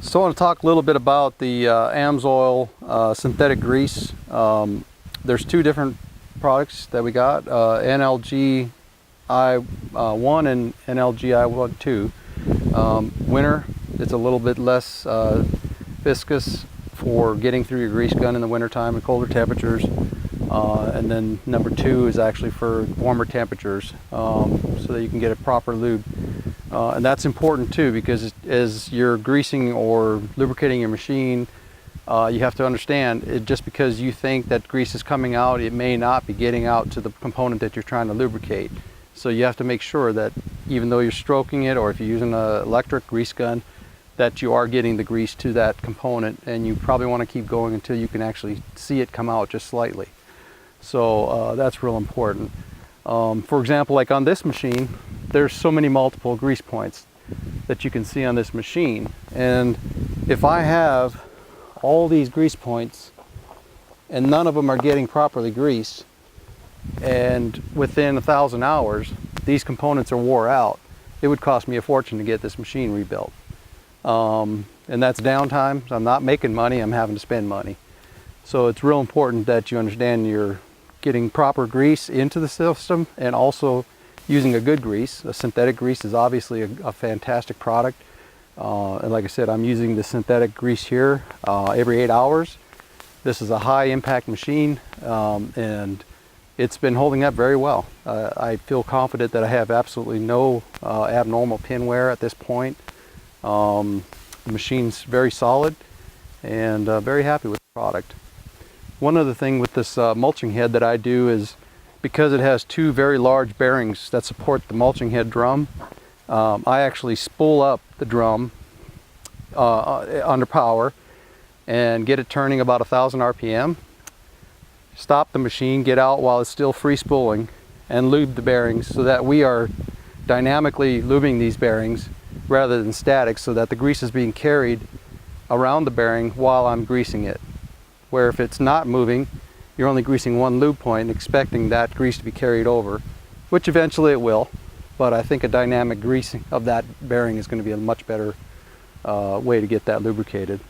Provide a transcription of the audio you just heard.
So I want to talk a little bit about the AMSOIL synthetic grease. There's two different products that we got, NLG I1 and NLG I2. Winter, it's a little bit less viscous for getting through your grease gun in the wintertime and colder temperatures. And then number two is actually for warmer temperatures, so that you can get a proper lube. And that's important too, because as you're greasing or lubricating your machine, you have to understand, just because you think that grease is coming out, it may not be getting out to the component that you're trying to lubricate. So you have to make sure that even though you're stroking it, or if you're using an electric grease gun, that you are getting the grease to that component, and you probably want to keep going until you can actually see it come out just slightly. So that's real important. For example, like on this machine, there's so many multiple grease points that you can see on this machine. And if I have all these grease points and none of them are getting properly greased, and within 1,000 hours these components are wore out, it would cost me a fortune to get this machine rebuilt. And that's downtime. So I'm not making money, I'm having to spend money. So it's real important that you understand you're getting proper grease into the system, and also using a good grease. A synthetic grease is obviously a fantastic product. And like I said, I'm using the synthetic grease here every 8 hours. This is a high impact machine, and it's been holding up very well. I feel confident that I have absolutely no abnormal pin wear at this point. The machine's very solid, and very happy with the product. One other thing with this mulching head that I do is, because it has two very large bearings that support the mulching head drum, I actually spool up the drum under power and get it turning about 1,000 RPM. Stop the machine, get out while it's still free spooling, and lube the bearings, so that we are dynamically lubing these bearings rather than static, so that the grease is being carried around the bearing while I'm greasing it. Where if it's not moving, you're only greasing one lube point, expecting that grease to be carried over, which eventually it will. But I think a dynamic greasing of that bearing is going to be a much better way to get that lubricated.